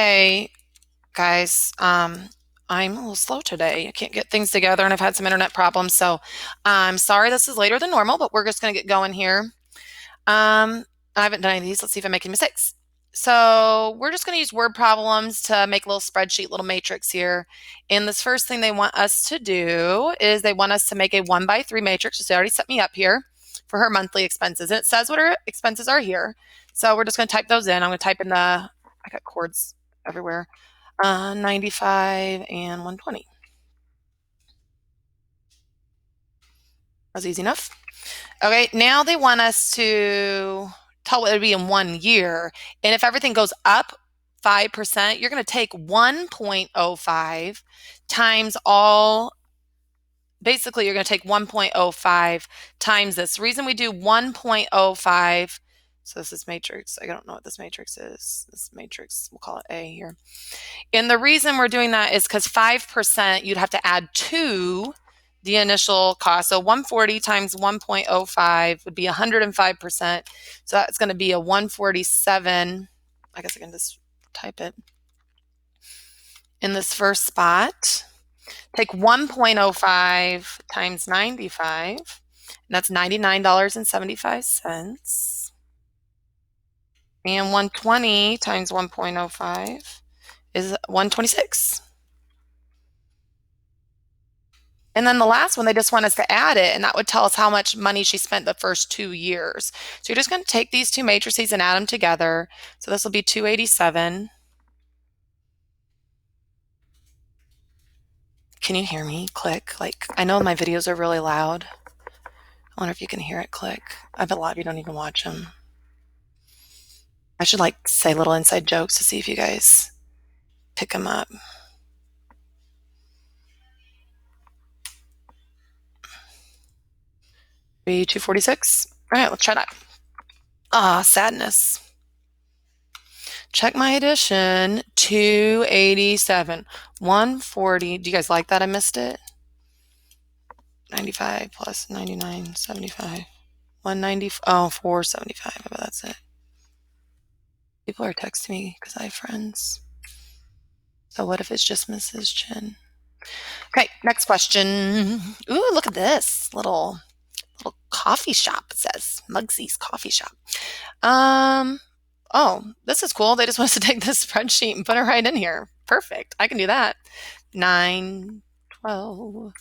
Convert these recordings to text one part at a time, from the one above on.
Hey guys, I'm a little slow today. I can't get things together and I've had some internet problems, so I'm sorry this is later than normal, but we're just gonna get going here. I haven't done any of these. Let's see if I'm making mistakes. So we're just gonna use word problems to make a little spreadsheet, little matrix here. And this first thing they want us to do is they want us to make a 1 by 3 matrix. So they already set me up here for her monthly expenses. And it says what her expenses are here. So we're just gonna type those in. I'm gonna type in I got chords everywhere. 95 and 120. That was easy enough. Okay, now they want us to tell what it would be in 1 year. And if everything goes up 5%, you're going to take 1.05 times all. Basically, you're going to take 1.05 times this. The reason we do 1.05, so this is matrix. I don't know what this matrix is. This matrix, we'll call it A here. And the reason we're doing that is because 5% you'd have to add to the initial cost. So 140 times 1.05 would be 105%. So that's going to be a 147. I guess I can just type it in this first spot. Take 1.05 times 95, and that's $99.75. And 120 times 1.05 is 126. And then the last one, they just want us to add it, and that would tell us how much money she spent the first 2 years. So you're just going to take these two matrices and add them together. So this will be 287. Can you hear me click? Like, I know my videos are really loud. I wonder if you can hear it click. I bet a lot of you don't even watch them. I should like say little inside jokes to see if you guys pick them up. 246. All right, let's try that. Sadness. Check my addition. 287. 140. Do you guys like that? I missed it. 95 plus 99, 75. 190. Oh, 475. I bet that's it. People are texting me because I have friends. So what if it's just Mrs. Chin? Okay, next question. Ooh, look at this little coffee shop. It says Mugsy's Coffee Shop. Oh, this is cool. They just want us to take this spreadsheet and put it right in here. Perfect. I can do that. 9, 12.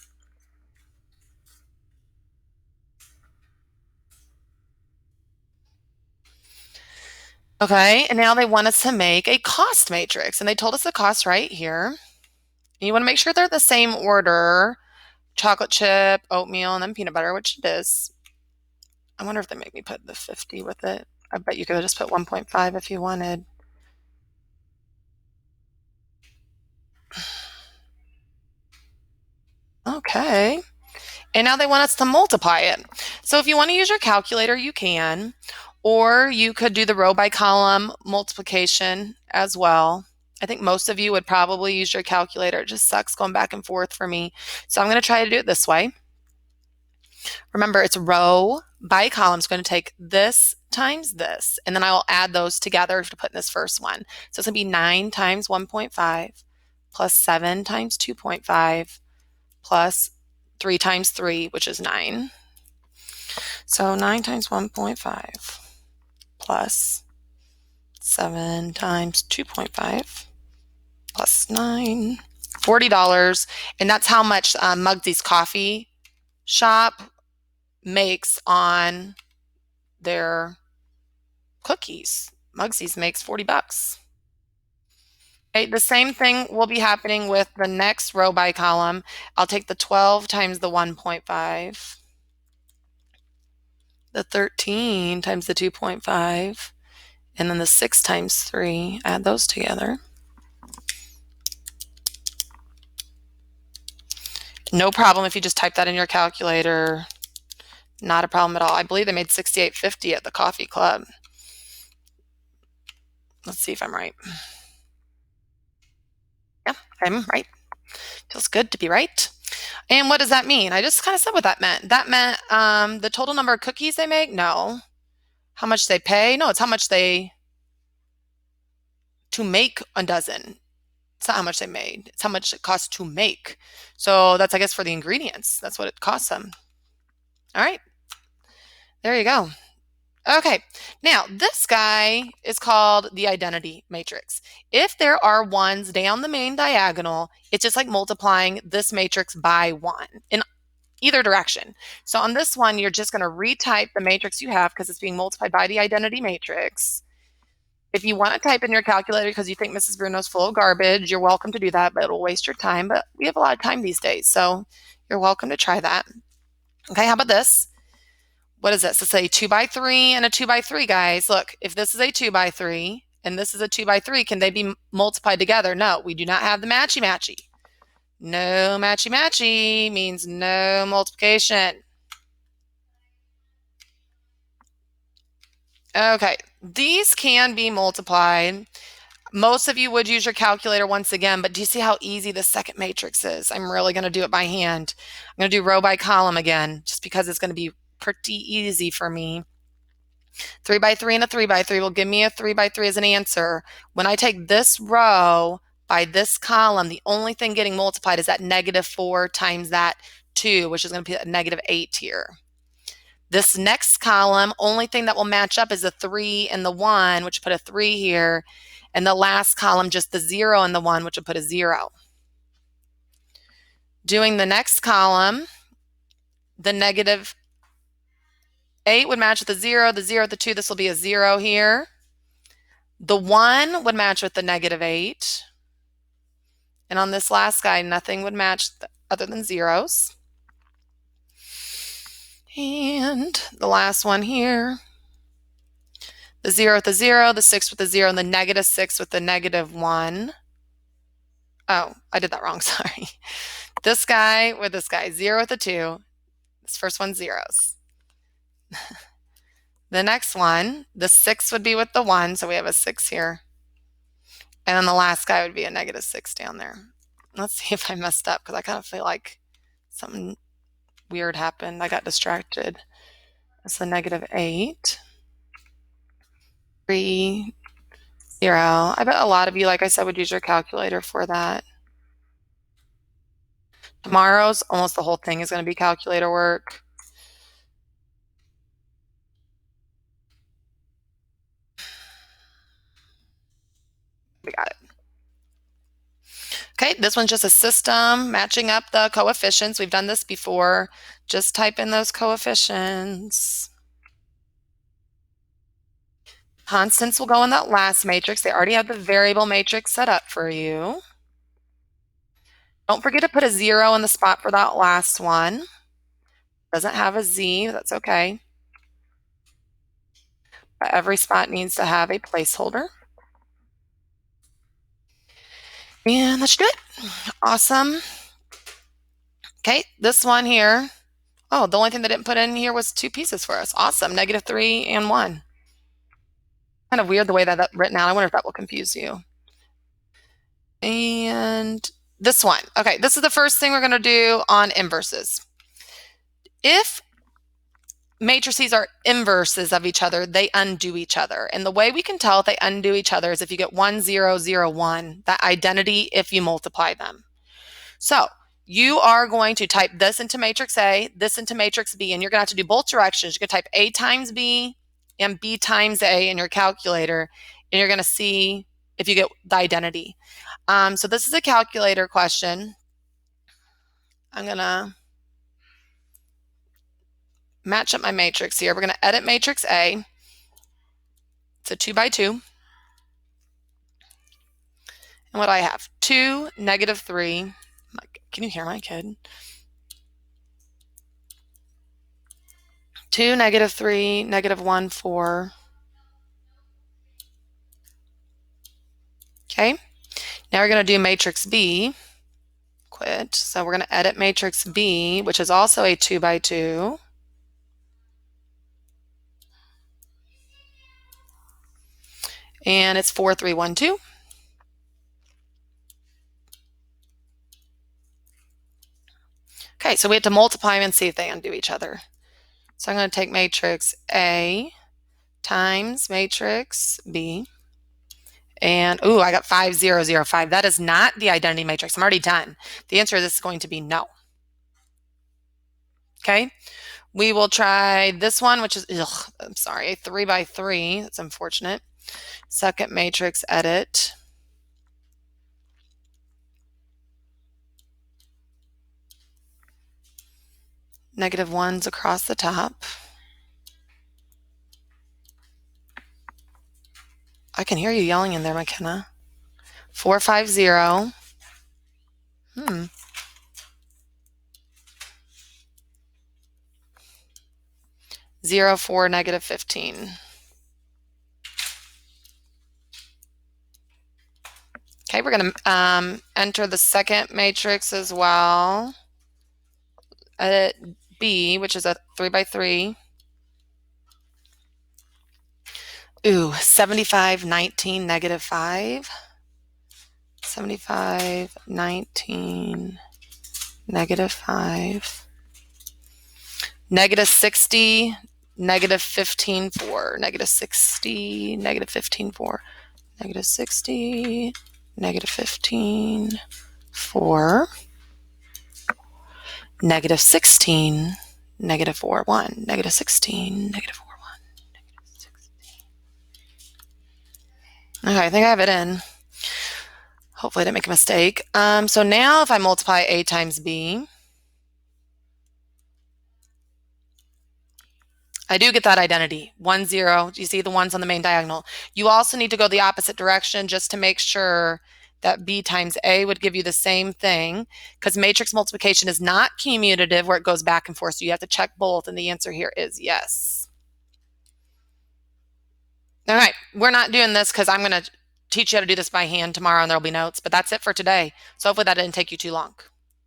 Okay, and now they want us to make a cost matrix, and they told us the cost right here. You want to make sure they're the same order. Chocolate chip, oatmeal, and then peanut butter, which it is. I wonder if they make me put the 50 with it. I bet you could have just put 1.5 if you wanted. Okay. And now they want us to multiply it. So if you want to use your calculator, you can, or you could do the row by column multiplication as well. I think most of you would probably use your calculator. It just sucks going back and forth for me. So I'm going to try to do it this way. Remember, it's row by column. It's going to take this times this, and then I will add those together to put in this first one. So it's going to be 9 times 1.5 plus 7 times 2.5 plus 3 times 3, which is 9. So 9 times 1.5 plus 7 times 2.5 plus 9. $40. And that's how much Mugsy's Coffee Shop makes on their cookies. Mugsy's makes $40. Okay, the same thing will be happening with the next row by column. I'll take the 12 times the 1.5, the 13 times the 2.5, and then the 6 times 3. Add those together. No problem if you just type that in your calculator. Not a problem at all. I believe they made $68.50 at the coffee club. Let's see if I'm right. Yeah, I'm right. Feels good to be right. And what does that mean? I just kind of said what that meant. That meant the total number of cookies they make? No. How much they pay? No, it's how much they to make a dozen. It's not how much they made. It's how much it costs to make. So that's, I guess, for the ingredients. That's what it costs them. All right. There you go. Okay. Now, this guy is called the identity matrix. If there are ones down the main diagonal, it's just like multiplying this matrix by 1 in either direction. So on this one, you're just going to retype the matrix you have because it's being multiplied by the identity matrix. If you want to type in your calculator because you think Mrs. Bruno's full of garbage, you're welcome to do that, but it'll waste your time. But we have a lot of time these days, so you're welcome to try that. Okay, how about this? What is this? It's a 2x3 and a 2x3, guys. Look, if this is a 2x3 and this is a 2x3, can they be multiplied together? No, we do not have the matchy-matchy. No matchy-matchy means no multiplication. Okay, these can be multiplied. Most of you would use your calculator once again, but do you see how easy the second matrix is? I'm really going to do it by hand. I'm going to do row by column again, just because it's going to be pretty easy for me. 3x3 and a 3x3 will give me a 3x3 as an answer. When I take this row by this column, the only thing getting multiplied is that -4 times that 2, which is going to be a -8 here. This next column, only thing that will match up is the 3 and the 1, which put a 3 here. And the last column, just the 0 and the 1, which will put a 0. Doing the next column, the -8 would match with the 0 with the 2, this will be a 0 here. The 1 would match with the -8. And on this last guy, nothing would match other than zeros. And the last one here, the 0 with the 0, the 6 with the 0, and the -6 with the -1. Oh, I did that wrong, sorry. This guy with this guy, 0 with the 2. This first one's zeros. The next one, the 6 would be with the 1, so we have a 6 here. And then the last guy would be a -6 down there. Let's see if I messed up, because I kind of feel like something weird happened. I got distracted. It's the -8. 3, 0. I bet a lot of you, like I said, would use your calculator for that. Tomorrow's almost the whole thing is going to be calculator work. We got it. Okay, this one's just a system matching up the coefficients. We've done this before. Just type in those coefficients. Constants will go in that last matrix. They already have the variable matrix set up for you. Don't forget to put a 0 in the spot for that last one. Doesn't have a Z, that's okay. But every spot needs to have a placeholder. And that should do it. Awesome. Okay, this one here. Oh, the only thing they didn't put in here was 2 pieces for us. Awesome, -3 and 1. Kind of weird the way that's written out. I wonder if that will confuse you. And this one. Okay, this is the first thing we're going to do on inverses. If matrices are inverses of each other, they undo each other. And the way we can tell if they undo each other is if you get 1, 0, 0, 1, that identity if you multiply them. So you are going to type this into matrix A, this into matrix B, and you're going to have to do both directions. You're going to type A times B and B times A in your calculator, and you're going to see if you get the identity. So this is a calculator question. I'm going to match up my matrix here. We're going to edit matrix A. It's a 2 by 2. And what do I have? 2, -3. Can you hear my kid? 2, -3, -1, 4. Okay. Now we're going to do matrix B. Quit. So we're going to edit matrix B, which is also a 2 by 2. And it's 4, 3, 1, 2. Okay, so we have to multiply them and see if they undo each other. So I'm going to take matrix A times matrix B. And, ooh, I got 5005. That is not the identity matrix. I'm already done. The answer to this is going to be no. Okay. We will try this one, which is, I'm sorry, 3 by 3. That's unfortunate. Second matrix edit. Negative ones across the top. I can hear you yelling in there, McKenna. 450. 04, negative 15. Okay, we're going to enter the second matrix as well. Edit B, which is a 3 by 3. Ooh, 75, 19, negative 5. 75, 19, negative 5. Negative 60, negative 15, 4. Negative 60, negative 15, 4. Negative 60, negative 15, 4. Negative 16, negative 4, 1. Negative 16, negative 4, 1. Negative 16. Okay, I think I have it in. Hopefully I didn't make a mistake. So now if I multiply A times B, I do get that identity, 1, 0. You see the ones on the main diagonal. You also need to go the opposite direction just to make sure that B times A would give you the same thing, because matrix multiplication is not commutative where it goes back and forth. So you have to check both, and the answer here is yes. All right, we're not doing this because I'm going to teach you how to do this by hand tomorrow, and there'll be notes, but that's it for today. So hopefully that didn't take you too long.